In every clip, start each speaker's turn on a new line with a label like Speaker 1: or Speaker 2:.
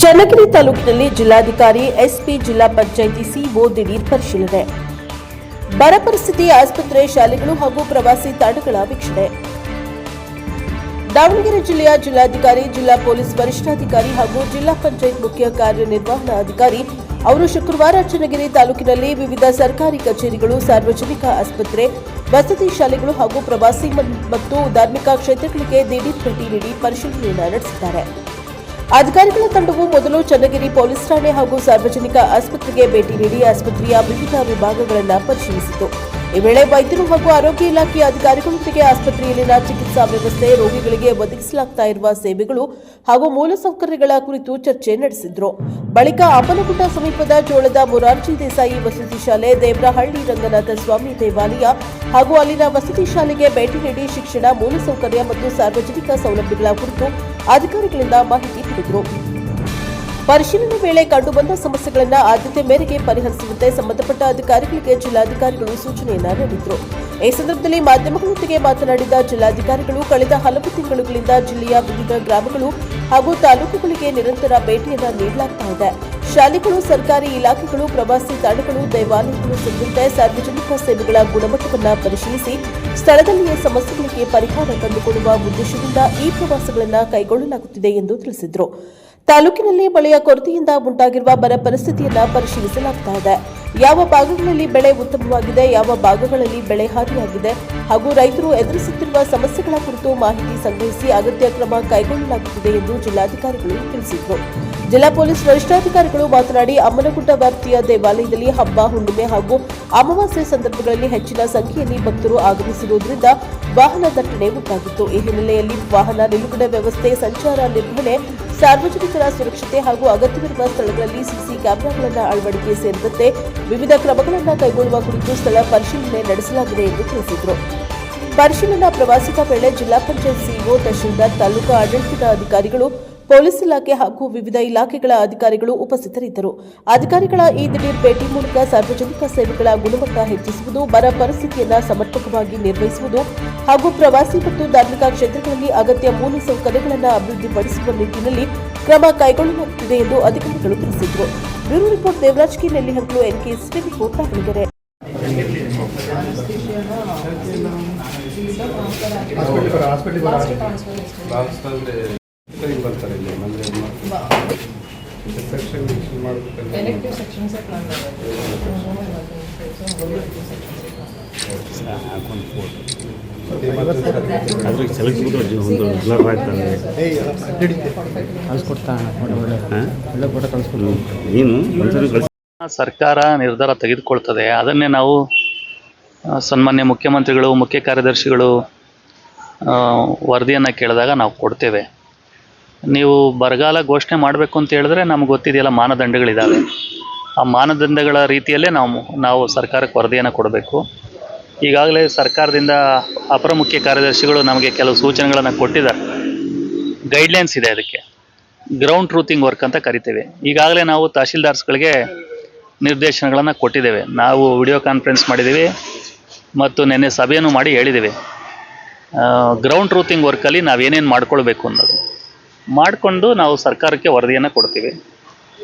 Speaker 1: ಚನ್ನಗಿರಿ ತಾಲೂಕಿನಲ್ಲಿ ಜಿಲ್ಲಾಧಿಕಾರಿ ಎಸ್ಪಿ ಜಿಲ್ಲಾ ಪಂಚಾಯಿತಿ ಸಿಇಒ ದಿಢೀರ್ ಪರಿಶೀಲನೆ. ಬರ ಪರಿಸ್ಥಿತಿ, ಆಸ್ಪತ್ರೆ, ಶಾಲೆಗಳು ಹಾಗೂ ಪ್ರವಾಸಿ ತಾಣಗಳ ವೀಕ್ಷಣೆ. ದಾವಣಗೆರೆ ಜಿಲ್ಲೆಯ ಜಿಲ್ಲಾಧಿಕಾರಿ, ಜಿಲ್ಲಾ ಪೊಲೀಸ್ ವರಿಷ್ಠಾಧಿಕಾರಿ ಹಾಗೂ ಜಿಲ್ಲಾ ಪಂಚಾಯತ್ ಮುಖ್ಯ ಕಾರ್ಯನಿರ್ವಹಣಾಧಿಕಾರಿ ಅವರು ಶುಕ್ರವಾರ ಚನ್ನಗಿರಿ ತಾಲೂಕಿನಲ್ಲಿ ವಿವಿಧ ಸರ್ಕಾರಿ ಕಚೇರಿಗಳು, ಸಾರ್ವಜನಿಕ ಆಸ್ಪತ್ರೆ, ವಸತಿ ಶಾಲೆಗಳು ಹಾಗೂ ಪ್ರವಾಸಿ ಮತ್ತು ಧಾರ್ಮಿಕ ಕ್ಷೇತ್ರಗಳಿಗೆ ದಿಢೀರ್ ಭೇಟಿ ನೀಡಿ ಪರಿಶೀಲನೆ ನಡೆಸಿದ್ದಾರೆ. ಅಧಿಕಾರಿಗಳ ತಂಡವು ಮೊದಲು ಚನ್ನಗಿರಿ ಪೊಲೀಸ್ ಠಾಣೆ ಹಾಗೂ ಸಾರ್ವಜನಿಕ ಆಸ್ಪತ್ರೆಗೆ ಭೇಟಿ ನೀಡಿ ಆಸ್ಪತ್ರೆಯ ವಿವಿಧ ವಿಭಾಗಗಳನ್ನು ಪರಿಶೀಲಿಸಿತು. ಈ ವೇಳೆ ವೈದ್ಯರು ಹಾಗೂ ಆರೋಗ್ಯ ಇಲಾಖೆಯ ಅಧಿಕಾರಿಗಳೊಂದಿಗೆ ಆಸ್ಪತ್ರೆಯಲ್ಲಿನ ಚಿಕಿತ್ಸಾ ವ್ಯವಸ್ಥೆ, ರೋಗಿಗಳಿಗೆ ಒದಗಿಸಲಾಗುತ್ತಿರುವ ಸೇವೆಗಳು ಹಾಗೂ ಮೂಲಸೌಕರ್ಯಗಳ ಕುರಿತು ಚರ್ಚೆ ನಡೆಸಿದರು. ಬಳಿಕ ಅಮ್ಮನಗುಡ್ಡ ಸಮೀಪದ ಜೋಳದ ಮೊರಾರ್ಜಿ ದೇಸಾಯಿ ವಸತಿ ಶಾಲೆ, ದೇವರಹಳ್ಳಿ ರಂಗನಾಥ ಸ್ವಾಮಿ ದೇವಾಲಯ ಹಾಗೂ ಅಲ್ಲಿನ ವಸತಿ ಶಾಲೆಗೆ ಭೇಟಿ ನೀಡಿ ಶಿಕ್ಷಣ, ಮೂಲಸೌಕರ್ಯ ಮತ್ತು ಸಾರ್ವಜನಿಕ ಸೌಲಭ್ಯಗಳ ಕುರಿತು ಅಧಿಕಾರಿಗಳಿಂದ ಮಾಹಿತಿ ಪಡೆದರು. ಪರಿಶೀಲನೆ ವೇಳೆ ಕಂಡುಬಂದ ಸಮಸ್ಯೆಗಳನ್ನು ಆದ್ಯತೆ ಮೇರೆಗೆ ಪರಿಹರಿಸುವಂತೆ ಸಂಬಂಧಪಟ್ಟ ಅಧಿಕಾರಿಗಳಿಗೆ ಜಿಲ್ಲಾಧಿಕಾರಿಗಳು ಸೂಚನೆಯನ್ನ ನೀಡಿದರು. ಈ ಸಂದರ್ಭದಲ್ಲಿ ಮಾಧ್ಯಮಗಳೊಂದಿಗೆ ಮಾತನಾಡಿದ ಜಿಲ್ಲಾಧಿಕಾರಿಗಳು, ಕಳೆದ ಹಲವು ತಿಂಗಳುಗಳಿಂದ ಜಿಲ್ಲೆಯ ವಿವಿಧ ಗ್ರಾಮಗಳು ಹಾಗೂ ತಾಲೂಕುಗಳಿಗೆ ನಿರಂತರ ಭೇಟಿಯನ್ನು ನೀಡಲಾಗ್ತಾ ಇದೆ. ಶಾಲೆಗಳು, ಸರ್ಕಾರಿ ಇಲಾಖೆಗಳು, ಪ್ರವಾಸಿ ತಾಣಗಳು, ದೇವಾಲಯಗಳು ಸೇರಿದಂತೆ ಸಾರ್ವಜನಿಕ ಸೇವೆಗಳ ಗುಣಮಟ್ಟವನ್ನು ಪರಿಶೀಲಿಸಿ ಸ್ಥಳದಲ್ಲಿಯೇ ಸಮಸ್ಯೆಗಳಿಗೆ ಪರಿಹಾರ ಕಂಡುಕೊಳ್ಳುವ ಉದ್ದೇಶದಿಂದ ಈ ಪ್ರವಾಸಗಳನ್ನು ಕೈಗೊಳ್ಳಲಾಗುತ್ತಿದೆ ಎಂದು ತಿಳಿಸಿದರು. ತಾಲೂಕಿನಲ್ಲಿ ಮಳೆಯ ಕೊರತೆಯಿಂದ ಉಂಟಾಗಿರುವ ಬರ ಪರಿಸ್ಥಿತಿಯನ್ನು ಪರಿಶೀಲಿಸಲಾಗ್ತಾ ಇದೆ. ಯಾವ ಭಾಗಗಳಲ್ಲಿ ಬೆಳೆ ಉತ್ತಮವಾಗಿದೆ, ಯಾವ ಭಾಗಗಳಲ್ಲಿ ಬೆಳೆ ಹಾನಿಯಾಗಿದೆ ಹಾಗೂ ರೈತರು ಎದುರಿಸುತ್ತಿರುವ ಸಮಸ್ಯೆಗಳ ಕುರಿತು ಮಾಹಿತಿ ಸಂಗ್ರಹಿಸಿ ಅಗತ್ಯ ಕ್ರಮ ಕೈಗೊಳ್ಳಲಾಗುತ್ತಿದೆ ಎಂದು ಜಿಲ್ಲಾಧಿಕಾರಿಗಳು ತಿಳಿಸಿದರು. ಜಿಲ್ಲಾ ಪೊಲೀಸ್ ವರಿಷ್ಠಾಧಿಕಾರಿಗಳು ಮಾತನಾಡಿ, ಅಮ್ಮನಗುಡ್ಡ ವ್ಯಾಪ್ತಿಯ ದೇವಾಲಯದಲ್ಲಿ ಹಬ್ಬ, ಹುಣ್ಣಿಮೆ ಹಾಗೂ ಅಮಾವಾಸ್ಯೆ ಸಂದರ್ಭಗಳಲ್ಲಿ ಹೆಚ್ಚಿನ ಸಂಖ್ಯೆಯಲ್ಲಿ ಭಕ್ತರು ಆಗಮಿಸಿರುವುದರಿಂದ ವಾಹನ ದಟ್ಟಣೆ ಉಂಟಾಗಿತ್ತು. ಈ ಹಿನ್ನೆಲೆಯಲ್ಲಿ ವಾಹನ ನಿಲುಗಡೆ ವ್ಯವಸ್ಥೆ, ಸಂಚಾರ ನಿರ್ವಹಣೆ, ಸಾರ್ವಜನಿಕರ ಸುರಕ್ಷತೆ ಹಾಗೂ ಅಗತ್ಯವಿರುವ ಸ್ಥಳಗಳಲ್ಲಿ ಸಿಸಿ ಕ್ಯಾಮೆರಾಗಳನ್ನು ಅಳವಡಿಕೆ ಸೇರಿದಂತೆ ವಿವಿಧ ಕ್ರಮಗಳನ್ನು ಕೈಗೊಳ್ಳುವ ಕುರಿತು ಸ್ಥಳ ಪರಿಶೀಲನೆ ನಡೆಸಲಾಗಿದೆ ಎಂದು ತಿಳಿಸಿದರು. ಪರಿಶೀಲನಾ ಪ್ರವಾಸದ ವೇಳೆ ಜಿಲ್ಲಾ ಪಂಚಾಯತ್ ಸಿಇಒ, ತಹಶೀಲ್ದಾರ್, ತಾಲೂಕು ಆಡಳಿತದ ಅಧಿಕಾರಿಗಳು, ಪೊಲೀಸ್ ಇಲಾಖೆ ಹಾಗೂ ವಿವಿಧ ಇಲಾಖೆಗಳ ಅಧಿಕಾರಿಗಳು ಉಪಸ್ಥಿತರಿದ್ದರು. ಅಧಿಕಾರಿಗಳ ಈ ದಿಢೀರ್ ಭೇಟಿ ಮೂಲಕ ಸಾರ್ವಜನಿಕ ಸೇವೆಗಳ ಗುಣಮಟ್ಟ ಹೆಚ್ಚಿಸುವುದು, ಬರ ಪರಿಸ್ಥಿತಿಯನ್ನು ಸಮರ್ಪಕವಾಗಿ ನಿರ್ವಹಿಸುವುದು ಹಾಗೂ ಪ್ರವಾಸಿ ಮತ್ತು ಧಾರ್ಮಿಕ ಕ್ಷೇತ್ರಗಳಲ್ಲಿ ಅಗತ್ಯ ಮೂಲಸೌಕರ್ಯಗಳನ್ನು ಅಭಿವೃದ್ಧಿಪಡಿಸುವ ನಿಟ್ಟಿನಲ್ಲಿ ಕ್ರಮ ಕೈಗೊಳ್ಳಲಾಗುತ್ತಿದೆ ಎಂದು ಅಧಿಕಾರಿಗಳು ತಿಳಿಸಿದರು. ಬ್ಯೂರೋ ರಿಪೋರ್ಟ್, ದೇವರಾಜ್ ಕೆ, ನೆಲ್ಲಿಹಂಕ್ಲು, NKS ಟಿವಿ, ದಾವಣಗೆರೆ.
Speaker 2: ಸರ್ಕಾರ ನಿರ್ಧಾರ ತೆಗೆದುಕೊಳ್ತದೆ. ಅದನ್ನೇ ನಾವು ಸನ್ಮಾನ್ಯ ಮುಖ್ಯಮಂತ್ರಿಗಳು, ಮುಖ್ಯ ಕಾರ್ಯದರ್ಶಿಗಳು ವರದಿಯನ್ನು ಕೇಳಿದಾಗ ನಾವು ಕೊಡ್ತೇವೆ. ನೀವು ಬರಗಾಲ ಘೋಷಣೆ ಮಾಡಬೇಕು ಅಂತ ಹೇಳಿದ್ರೆ ನಮ್ಗೆ ಗೊತ್ತಿದೆಯಲ್ಲ, ಮಾನದಂಡಗಳಿದ್ದಾವೆ. ಆ ಮಾನದಂಡಗಳ ರೀತಿಯಲ್ಲೇ ನಾವು ಸರ್ಕಾರಕ್ಕೆ ವರದಿಯನ್ನು ಕೊಡಬೇಕು. ಈಗಾಗಲೇ ಸರ್ಕಾರದಿಂದ ಅಪರ ಮುಖ್ಯ ಕಾರ್ಯದರ್ಶಿಗಳು ನಮಗೆ ಕೆಲವು ಸೂಚನೆಗಳನ್ನು ಕೊಟ್ಟಿದ್ದಾರೆ. ಗೈಡ್ಲೈನ್ಸ್ ಇದೆ, ಅದಕ್ಕೆ ಗ್ರೌಂಡ್ ಟ್ರೂತಿಂಗ್ ವರ್ಕ್ ಅಂತ ಕರಿತೇವೆ. ಈಗಾಗಲೇ ನಾವು ತಹಶೀಲ್ದಾರ್ಸ್ಗಳಿಗೆ ನಿರ್ದೇಶನಗಳನ್ನು ಕೊಟ್ಟಿದ್ದೇವೆ. ನಾವು ವಿಡಿಯೋ ಕಾನ್ಫರೆನ್ಸ್ ಮಾಡಿದ್ದೀವಿ ಮತ್ತು ನಿನ್ನೆ ಸಭೆಯನ್ನು ಮಾಡಿ ಹೇಳಿದ್ದೇವೆ. ಗ್ರೌಂಡ್ ಟ್ರೂತಿಂಗ್ ವರ್ಕಲ್ಲಿ ನಾವೇನೇನು ಮಾಡ್ಕೊಳ್ಬೇಕು ಅನ್ನೋದು ಮಾಡಿಕೊಂಡು ನಾವು ಸರ್ಕಾರಕ್ಕೆ ವರದಿಯನ್ನು ಕೊಡ್ತೀವಿ.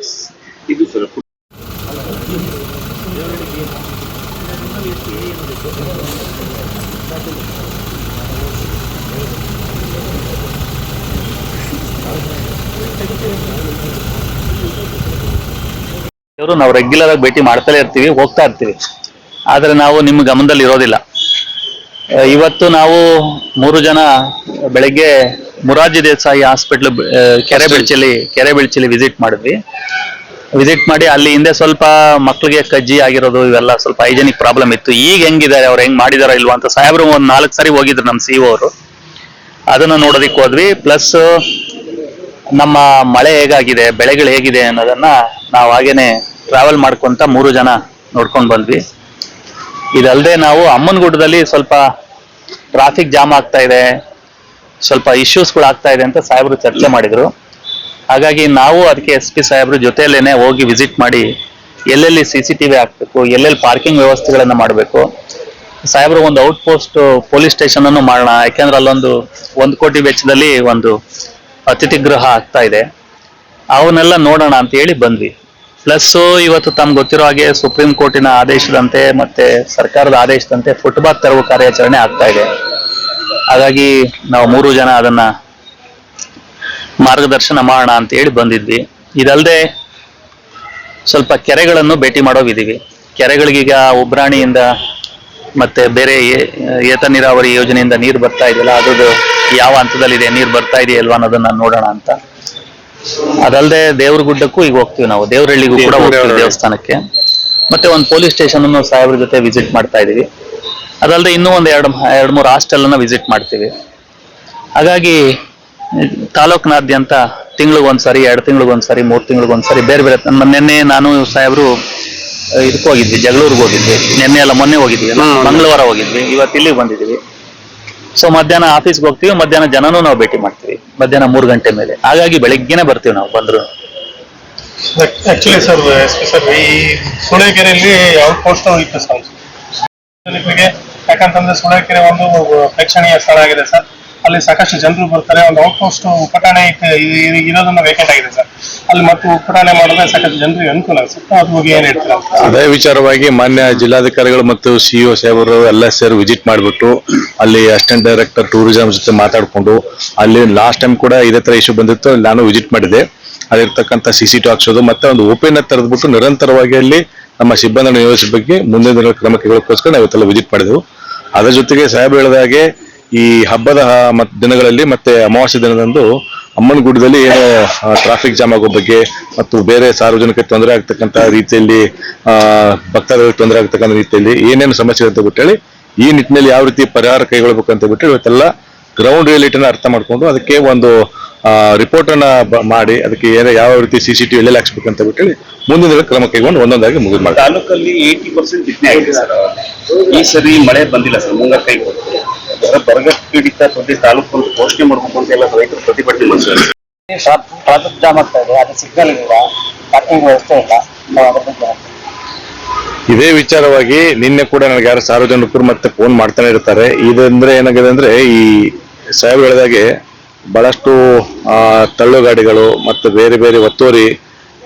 Speaker 2: ಇದು ಸ್ವಲ್ಪ ನಾವು ರೆಗ್ಯುಲರ್ ಆಗಿ ಭೇಟಿ ಮಾಡ್ತಲೇ ಇರ್ತೀವಿ, ಹೋಗ್ತಾ ಇರ್ತೀವಿ. ಆದರೆ ನಾವು ನಿಮ್ಮ ಗಮನದಲ್ಲಿ ಇರೋದಿಲ್ಲ. ಇವತ್ತು ನಾವು 3 ಜನ ಬೆಳಗ್ಗೆ ಮೊರಾರ್ಜಿ ದೇಸಾಯಿ ಹಾಸ್ಪಿಟ್ಲ್ ಕೆರೆಬೆಳ್ಚಲಿ ವಿಸಿಟ್ ಮಾಡಿದ್ವಿ. ವಿಸಿಟ್ ಮಾಡಿ ಅಲ್ಲಿ ಹಿಂದೆ ಸ್ವಲ್ಪ ಮಕ್ಕಳಿಗೆ ಕಜ್ಜಿ ಆಗಿರೋದು, ಇವೆಲ್ಲ ಸ್ವಲ್ಪ ಹೈಜೆನಿಕ್ ಪ್ರಾಬ್ಲಮ್ ಇತ್ತು. ಈಗ ಹೆಂಗಿದ್ದಾರೆ, ಅವ್ರು ಹೆಂಗ್ ಮಾಡಿದಾರೋ ಇಲ್ವಾ ಅಂತ ಸಾಹೇಬ್ರು ಒಂದು 4 ಸಾರಿ ಹೋಗಿದ್ರು ನಮ್ಮ ಸಿಇಒ ಅವರು. ಅದನ್ನು ನೋಡೋದಕ್ಕೆ ಹೋದ್ವಿ. ಪ್ಲಸ್ ನಮ್ಮ ಮಳೆ ಹೇಗಾಗಿದೆ, ಬೆಳೆಗಳು ಹೇಗಿದೆ ಅನ್ನೋದನ್ನ ನಾವು ಹಾಗೇನೆ ಟ್ರಾವೆಲ್ ಮಾಡ್ಕೊಂತ 3 ಜನ ನೋಡ್ಕೊಂಡು ಬಂದ್ವಿ. ಇದಲ್ಲದೆ ನಾವು ಅಮ್ಮನಗುಡ್ಡದಲ್ಲಿ ಸ್ವಲ್ಪ ಟ್ರಾಫಿಕ್ ಜಾಮ್ ಆಗ್ತಾ ಇದೆ, ಸ್ವಲ್ಪ ಇಶ್ಯೂಸ್ಗಳು ಆಗ್ತಾ ಇದೆ ಅಂತ ಸಾಹೇಬರು ಚರ್ಚೆ ಮಾಡಿದ್ರು. ಹಾಗಾಗಿ ನಾವು ಅದಕ್ಕೆ SP ಸಾಹೇಬ್ರ ಜೊತೆಯಲ್ಲೇನೆ ಹೋಗಿ ವಿಸಿಟ್ ಮಾಡಿ ಎಲ್ಲೆಲ್ಲಿ CCTV ಹಾಕ್ಬೇಕು, ಎಲ್ಲೆಲ್ಲಿ ಪಾರ್ಕಿಂಗ್ ವ್ಯವಸ್ಥೆಗಳನ್ನು ಮಾಡಬೇಕು. ಸಾಹೇಬರು ಒಂದು ಔಟ್ ಪೋಸ್ಟ್ ಪೊಲೀಸ್ ಸ್ಟೇಷನ್ ಅನ್ನು ಮಾಡೋಣ, ಯಾಕೆಂದ್ರೆ ಅಲ್ಲೊಂದು 1 ಕೋಟಿ ವೆಚ್ಚದಲ್ಲಿ ಒಂದು ಅತಿಥಿ ಗೃಹ ಆಗ್ತಾ ಇದೆ. ಅವನ್ನೆಲ್ಲ ನೋಡೋಣ ಅಂತ ಹೇಳಿ ಬಂದ್ವಿ. ಪ್ಲಸ್ ಇವತ್ತು ತಮ್ಗೆ ಗೊತ್ತಿರೋ ಹಾಗೆ ಸುಪ್ರೀಂ ಕೋರ್ಟಿನ ಆದೇಶದಂತೆ ಮತ್ತೆ ಸರ್ಕಾರದ ಆದೇಶದಂತೆ ಫುಟ್ಪಾತ್ ತೆರವು ಕಾರ್ಯಾಚರಣೆ ಆಗ್ತಾ ಇದೆ. ಹಾಗಾಗಿ ನಾವು 3 ಜನ ಅದನ್ನ ಮಾರ್ಗದರ್ಶನ ಮಾಡೋಣ ಅಂತ ಹೇಳಿ ಬಂದಿದ್ವಿ. ಇದಲ್ಲದೆ ಸ್ವಲ್ಪ ಕೆರೆಗಳನ್ನು ಭೇಟಿ ಮಾಡೋವಿದ್ದೀವಿ. ಕೆರೆಗಳಿಗೀಗ ಉಬ್ರಾಣಿಯಿಂದ ಮತ್ತೆ ಬೇರೆ ಏತ ನೀರಾವರಿ ಯೋಜನೆಯಿಂದ ನೀರು ಬರ್ತಾ ಇದೆಯಲ್ಲ, ಅದು ಯಾವ ಹಂತದಲ್ಲಿದೆ, ನೀರು ಬರ್ತಾ ಇದೆಯಲ್ವಾ ಅನ್ನೋದನ್ನ ನೋಡೋಣ ಅಂತ. ಅದಲ್ಲದೆ ದೇವ್ರ ಗುಡ್ಡಕ್ಕೂ ಈಗ ಹೋಗ್ತೀವಿ ನಾವು, ದೇವರಹಳ್ಳಿಗೂ ಕೂಡ ಹೋಗ್ತೀವಿ ದೇವಸ್ಥಾನಕ್ಕೆ. ಮತ್ತೆ ಒಂದು ಪೊಲೀಸ್ ಸ್ಟೇಷನ್ ಅನ್ನು ಸಾಹೇಬ್ರ ಜೊತೆ ವಿಸಿಟ್ ಮಾಡ್ತಾ ಇದೀವಿ. ಅದಲ್ಲದೆ ಇನ್ನೂ ಒಂದು 2-3 ಹಾಸ್ಟೆಲ್ ಅನ್ನ ವಿಸಿಟ್ ಮಾಡ್ತೀವಿ. ಹಾಗಾಗಿ ತಾಲೂಕಿನಾದ್ಯಂತ ತಿಂಗಳಿಗೊಂದ್ಸರಿ, 2 ತಿಂಗಳಿಗೊಂದ್ಸರಿ, 3 ತಿಂಗಳಿಗೊಂದ್ಸರಿ ಬೇರೆ ಬೇರೆ. ನಿನ್ನೆ ನಾನು ಸಾಹೇಬ್ರು ಇದಕ್ಕೆ ಹೋಗಿದ್ವಿ, ಜಗಳೂರಿಗೆ ಹೋಗಿದ್ವಿ. ನಿನ್ನೆ ಎಲ್ಲ ಮೊನ್ನೆ ಹೋಗಿದ್ವಿ, ಮಂಗಳವಾರ ಹೋಗಿದ್ವಿ, ಇವತ್ತು ಇಲ್ಲಿಗೆ ಬಂದಿದ್ದೀವಿ. ಸೊ ಮಧ್ಯಾಹ್ನ ಆಫೀಸ್ಗೆ ಹೋಗ್ತೀವಿ, ಮಧ್ಯಾಹ್ನ ಜನನೂ ನಾವು ಭೇಟಿ ಮಾಡ್ತೀವಿ, ಮಧ್ಯಾಹ್ನ 3 ಗಂಟೆ ಮೇಲೆ. ಹಾಗಾಗಿ ಬೆಳಿಗ್ಗೆನೆ ಬರ್ತೀವಿ ನಾವು ಬಂದ್ರು.
Speaker 3: ಆಕ್ಚುಲಿ ಸರ್ ಈ ಸೂಳೆಕೆರೆಯಲ್ಲಿ ಔಟ್ ಪೋಸ್ಟ್ ಇತ್ತು ಸರ್ ಜನರಿಗೆ. ಯಾಕಂತಂದ್ರೆ ಸೂಳೆಕೆರೆ ಒಂದು ಪ್ರೇಕ್ಷಣೀಯ ಸ್ಥಳ ಆಗಿದೆ ಸರ್. ಅಲ್ಲಿ ಸಾಕಷ್ಟು ಜನರು ಬರ್ತಾರೆ. ಒಂದು ಔಟ್ ಪೋಸ್ಟ್ ಉಪಠಾಣೆ ಇರೋದನ್ನ ವೇಕೆಂಟ್ ಆಗಿದೆ ಸರ್. ಅಲ್ಲಿ ಮತ್ತು ಉಪಠಾಣೆ ಮಾಡಿದ್ರೆ ಸಾಕಷ್ಟು ಜನರಿಗೆ ಅನುಕೂಲ ಆಗುತ್ತೆ. ಅದ್ರ ಬಗ್ಗೆ ಏನ್ ಹೇಳ್ತೀರಾ?
Speaker 4: ಅದೇ ವಿಚಾರವಾಗಿ ಮಾನ್ಯ ಜಿಲ್ಲಾಧಿಕಾರಿಗಳು ಮತ್ತು ಸಿಇಒ ಸಾಹೇಬರು ಎಲ್ಲ ಸೇರಿ ವಿಸಿಟ್ ಮಾಡಿಬಿಟ್ಟು ಅಲ್ಲಿ ಅಸಿಸ್ಟೆಂಟ್ ಡೈರೆಕ್ಟರ್ ಟೂರಿಸಂ ಜೊತೆ ಮಾತಾಡ್ಕೊಂಡು, ಅಲ್ಲಿ ಲಾಸ್ಟ್ ಟೈಮ್ ಕೂಡ ಇದೇ ತರ ಇಶ್ಯೂ ಬಂದಿತ್ತು, ನಾನು ವಿಸಿಟ್ ಮಾಡಿದ್ದೆ. ಅಲ್ಲಿರ್ತಕ್ಕಂಥ CCTV ಹಾಕ್ಸೋದು ಮತ್ತೆ ಒಂದು ಓಪನ್ ತೆರೆದ್ಬಿಟ್ಟು ನಿರಂತರವಾಗಿ ಅಲ್ಲಿ ನಮ್ಮ ಸಿಬ್ಬಂದಿ ನಿಯೋಜಿಸುವ ಬಗ್ಗೆ ಮುಂದಿನ ದಿನಗಳ ಕ್ರಮ ಕೈಗೊಳ್ಳೋಕ್ಕೋಸ್ಕರ ನಾವು ಇವತ್ತೆಲ್ಲ ವಿಸಿಟ್ ಮಾಡಿದೆವು. ಅದರ ಜೊತೆಗೆ ಸಾಹೇಬ್ ಹೇಳಿದ ಹಾಗೆ ಈ ಹಬ್ಬದ ದಿನಗಳಲ್ಲಿ ಮತ್ತೆ ಅಮಾವಾಸ್ಯ ದಿನದಂದು ಅಮ್ಮನಗುಡ್ಡದಲ್ಲಿ ಏನು ಟ್ರಾಫಿಕ್ ಜಾಮ್ ಆಗೋ ಬಗ್ಗೆ ಮತ್ತು ಬೇರೆ ಸಾರ್ವಜನಿಕ ತೊಂದರೆ ಆಗ್ತಕ್ಕಂಥ ರೀತಿಯಲ್ಲಿ ಭಕ್ತಾದಿಗಳಿಗೆ ತೊಂದರೆ ಆಗ್ತಕ್ಕಂಥ ರೀತಿಯಲ್ಲಿ ಏನೇನು ಸಮಸ್ಯೆ ಅಂತ ಬಿಟ್ಟೇಳಿ ಈ ನಿಟ್ಟಿನಲ್ಲಿ ಯಾವ ರೀತಿ ಪರಿಹಾರ ಕೈಗೊಳ್ಳಬೇಕಂತ ಬಿಟ್ಟು ಇವತ್ತೆಲ್ಲ ಗ್ರೌಂಡ್ ರಿಯಾಲಿಟಿನ ಅರ್ಥ ಮಾಡ್ಕೊಂಡು ಅದಕ್ಕೆ ಒಂದು ರಿಪೋರ್ಟ್ ಅನ್ನ ಮಾಡಿ ಅದಕ್ಕೆ ಯಾವ ರೀತಿ CCTV ಎಲ್ಲೆಲ್ಲಿ ಹಾಕ್ಸ್ಬೇಕಂತ ಬಿಟ್ಟು ಮುಂದಿನ ದಿನ ಕ್ರಮ ಕೈಗೊಂಡು ಒಂದೊಂದಾಗಿ ಮುಗಿದು ಮಾಡಿ.
Speaker 5: ತಾಲೂಕಲ್ಲಿ 80% ಬಿತ್ತನೆ ಆಗಿದೆ ಸರ್. ಈ ಸರಿ ಮಳೆ ಬಂದಿಲ್ಲ ಸರ್. ಮುಂಗಾರು ಬರಗಾಲ ಪೀಡಿತ ಪ್ರತಿ ತಾಲೂಕು ಅಂತ ಘೋಷಣೆ ಮಾಡಬೇಕು ಅಂತ ಎಲ್ಲ ರೈತರು ಪ್ರತಿಭಟನೆ ಮಾಡ್ತಾರೆ.
Speaker 6: ಟ್ರಾಫಿಕ್ ಜಾಮ್ ಆಗ್ತಾ ಇದೆ, ಅದು ಸಿಗ್ನಲ್ ಇಲ್ಲ, ಪಾರ್ಕಿಂಗ್ ವ್ಯವಸ್ಥೆ ಇಲ್ಲ.
Speaker 4: ಇದೇ ವಿಚಾರವಾಗಿ ನಿನ್ನೆ ಕೂಡ ನನಗೆ ಯಾರು ಸಾರ್ವಜನಿಕರು ಮತ್ತೆ ಫೋನ್ ಮಾಡ್ತಾನೆ ಇರ್ತಾರೆ. ಇದಂದ್ರೆ ಏನಾಗಿದೆ ಅಂದ್ರೆ ಈ ಸಾಹೇಬ್ ಹೇಳಿದಾಗೆ ಬಹಳಷ್ಟು ತಳ್ಳು ಗಾಡಿಗಳು ಮತ್ತು ಬೇರೆ ಬೇರೆ ಒತ್ತುವರಿ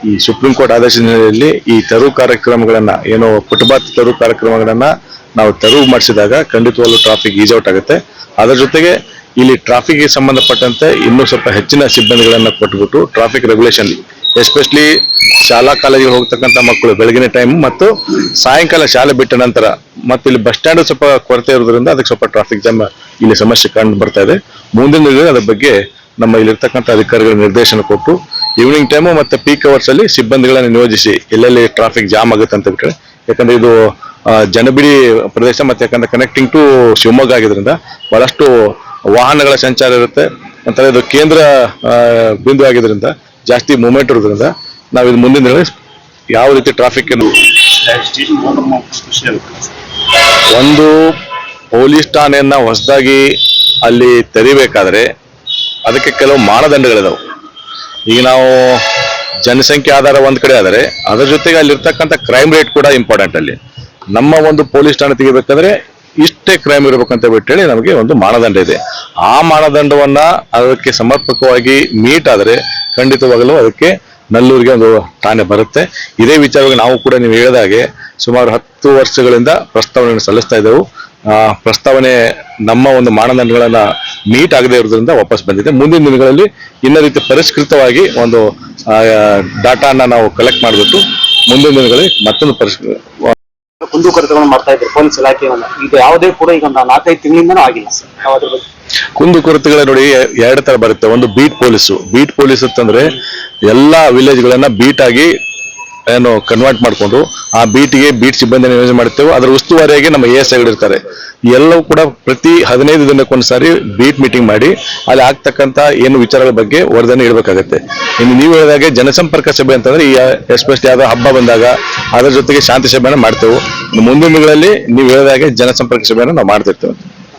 Speaker 4: ಈ ಸುಪ್ರೀಂ ಕೋರ್ಟ್ ಆದೇಶದಲ್ಲಿ ಈ ತೆರವು ಕಾರ್ಯಕ್ರಮಗಳನ್ನ ಏನು ಫುಟ್ಪಾತ್ ತೆರವು ಕಾರ್ಯಕ್ರಮಗಳನ್ನ ನಾವು ತೆರವು ಮಾಡಿಸಿದಾಗ ಖಂಡಿತವಾಗ್ಲೂ ಟ್ರಾಫಿಕ್ ಈಸ್ ಔಟ್ ಆಗುತ್ತೆ. ಅದರ ಜೊತೆಗೆ ಇಲ್ಲಿ ಟ್ರಾಫಿಕ್ಗೆ ಸಂಬಂಧಪಟ್ಟಂತೆ ಇನ್ನೂ ಸ್ವಲ್ಪ ಹೆಚ್ಚಿನ ಸಿಬ್ಬಂದಿಗಳನ್ನ ಕೊಟ್ಬಿಟ್ಟು ಟ್ರಾಫಿಕ್ ರೆಗ್ಯುಲೇಷನ್ ಎಸ್ಪೆಷಲಿ ಶಾಲಾ ಕಾಲೇಜಿಗೆ ಹೋಗ್ತಕ್ಕಂಥ ಮಕ್ಕಳು ಬೆಳಗಿನ ಟೈಮ್ ಮತ್ತು ಸಾಯಂಕಾಲ ಶಾಲೆ ಬಿಟ್ಟ ನಂತರ ಮತ್ತು ಇಲ್ಲಿ ಬಸ್ ಸ್ಟ್ಯಾಂಡ್ ಸ್ವಲ್ಪ ಕೊರತೆ ಇರೋದ್ರಿಂದ ಅದಕ್ಕೆ ಸ್ವಲ್ಪ ಟ್ರಾಫಿಕ್ ಜಾಮ್ ಇಲ್ಲಿ ಸಮಸ್ಯೆ ಕಂಡು ಬರ್ತಾ ಇದೆ. ಮುಂದಿನ ದಿನ ಅದ್ರ ಬಗ್ಗೆ ನಮ್ಮ ಇಲ್ಲಿರ್ತಕ್ಕಂಥ ಅಧಿಕಾರಿಗಳ ನಿರ್ದೇಶನ ಕೊಟ್ಟು ಈವ್ನಿಂಗ್ ಟೈಮು ಮತ್ತೆ ಪೀಕ್ ಅವರ್ಸ್ ಅಲ್ಲಿ ಸಿಬ್ಬಂದಿಗಳನ್ನು ನಿಯೋಜಿಸಿ ಎಲ್ಲೆಲ್ಲಿ ಟ್ರಾಫಿಕ್ ಜಾಮ್ ಆಗುತ್ತೆ ಅಂತ ಬಿಟ್ಟರೆ, ಯಾಕಂದ್ರೆ ಇದು ಜನಬಿಡಿ ಪ್ರದೇಶ ಮತ್ತೆ ಯಾಕಂದ್ರೆ ಕನೆಕ್ಟಿಂಗ್ ಟು ಶಿವಮೊಗ್ಗ ಆಗಿದ್ರಿಂದ ಬಹಳಷ್ಟು ವಾಹನಗಳ ಸಂಚಾರ ಇರುತ್ತೆ. ನಂತರ ಇದು ಕೇಂದ್ರ ಬಿಂದು ಆಗಿದ್ರಿಂದ ಜಾಸ್ತಿ ಮೂವ್ಮೆಂಟ್ ಇರೋದ್ರಿಂದ ನಾವು ಇದು ಮುಂದಿನ ದಿನ ಯಾವ ರೀತಿ ಟ್ರಾಫಿಕ್ ಒಂದು ಪೊಲೀಸ್ ಠಾಣೆಯನ್ನ ಹೊಸದಾಗಿ ಅಲ್ಲಿ ತೆರಿಬೇಕಾದ್ರೆ ಅದಕ್ಕೆ ಕೆಲವು ಮಾನದಂಡಗಳಿದಾವೆ. ಈಗ ನಾವು ಜನಸಂಖ್ಯೆ ಆಧಾರ ಒಂದ್ ಕಡೆ ಆದರೆ ಅದರ ಜೊತೆಗೆ ಅಲ್ಲಿರ್ತಕ್ಕಂಥ ಕ್ರೈಮ್ ರೇಟ್ ಕೂಡ ಇಂಪಾರ್ಟೆಂಟ್. ಅಲ್ಲಿ ನಮ್ಮ ಒಂದು ಪೊಲೀಸ್ ಠಾಣೆ ತೆಗಿಬೇಕಾದ್ರೆ ಇಷ್ಟೇ ಕ್ರೈಮ್ ಇರಬೇಕಂತ ಬಿಟ್ಟೇಳಿ ನಮಗೆ ಒಂದು ಮಾನದಂಡ ಇದೆ. ಆ ಮಾನದಂಡವನ್ನ ಅದಕ್ಕೆ ಸಮರ್ಪಕವಾಗಿ ಮೀಟ್ ಆದರೆ ಖಂಡಿತವಾಗಲೂ ಅದಕ್ಕೆ ನಲ್ಲೂರಿಗೆ ಒಂದು ಠಾಣೆ ಬರುತ್ತೆ. ಇದೇ ವಿಚಾರವಾಗಿ ನಾವು ಕೂಡ ನೀವು ಹೇಳಿದಾಗೆ ಸುಮಾರು 10 ವರ್ಷಗಳಿಂದ ಪ್ರಸ್ತಾವನೆಯನ್ನು ಸಲ್ಲಿಸ್ತಾ ಇದ್ದೆವು. ಪ್ರಸ್ತಾವನೆ ನಮ್ಮ ಒಂದು ಮಾನದಂಡಗಳನ್ನ ಮೀಟ್ ಆಗದೆ ಇರೋದ್ರಿಂದ ವಾಪಸ್ ಬಂದಿದೆ. ಮುಂದಿನ ದಿನಗಳಲ್ಲಿ ಇನ್ನ ರೀತಿ ಪರಿಷ್ಕೃತವಾಗಿ ಒಂದು ಡಾಟಾನ ನಾವು ಕಲೆಕ್ಟ್ ಮಾಡಿಬಿಟ್ಟು ಮುಂದಿನ ದಿನಗಳಲ್ಲಿ ಮತ್ತೊಂದು
Speaker 6: ಕುಂದುಕೊರತೆಗಳನ್ನು ಮಾಡ್ತಾ ಇದ್ರು ಪೊಲೀಸ್ ಇಲಾಖೆಯನ್ನು. ಇದು ಯಾವುದೇ ಕೂಡ ಈಗ 4-5 ತಿಂಗಳಿಂದನೂ ಆಗಿಲ್ಲ ಸರ್. ನಾವು ಅದ್ರ ಬಗ್ಗೆ
Speaker 4: ಕುಂದುಕೊರತೆಗಳ ನೋಡಿ 2 ತರ ಬರುತ್ತೆ. ಒಂದು ಬೀಟ್ ಪೊಲೀಸ್ ಅಂತಂದ್ರೆ ಎಲ್ಲಾ ವಿಲೇಜ್ಗಳನ್ನ ಬೀಟ್ ಆಗಿ ಏನು ಕನ್ವರ್ಟ್ ಮಾಡ್ಕೊಂಡು ಆ ಬೀಟ್ಗೆ ಬೀಟ್ ಸಿಬ್ಬಂದಿನ ಯೋಜನೆ ಮಾಡ್ತೇವೆ. ಅದರ ಉಸ್ತುವಾರಿಯಾಗಿ ನಮ್ಮ ASIಗಳು ಇರ್ತಾರೆ. ಎಲ್ಲವೂ ಕೂಡ ಪ್ರತಿ 15 ದಿನಕ್ಕೊಂದ್ಸಾರಿ ಬೀಟ್ ಮೀಟಿಂಗ್ ಮಾಡಿ ಅಲ್ಲಿ ಆಗ್ತಕ್ಕಂಥ ಏನು ವಿಚಾರಗಳ ಬಗ್ಗೆ ವರದಿಯನ್ನು ಇಡಬೇಕಾಗತ್ತೆ. ಇನ್ನು ನೀವು ಹೇಳಿದಾಗೆ ಜನಸಂಪರ್ಕ ಸಭೆ ಅಂತಂದ್ರೆ ಈ ಎಸ್ಪೆಷಲಿ ಯಾವ್ದೋ ಹಬ್ಬ ಬಂದಾಗ ಅದರ ಜೊತೆಗೆ ಶಾಂತಿ ಸಭೆಯನ್ನು ಮಾಡ್ತೇವೆ. ಮುಂದಿನ ದಿನಗಳಲ್ಲಿ ನೀವು ಹೇಳಿದಾಗೆ ಜನಸಂಪರ್ಕ ಸಭೆಯನ್ನು ನಾವು ಮಾಡ್ತಿರ್ತೇವೆ.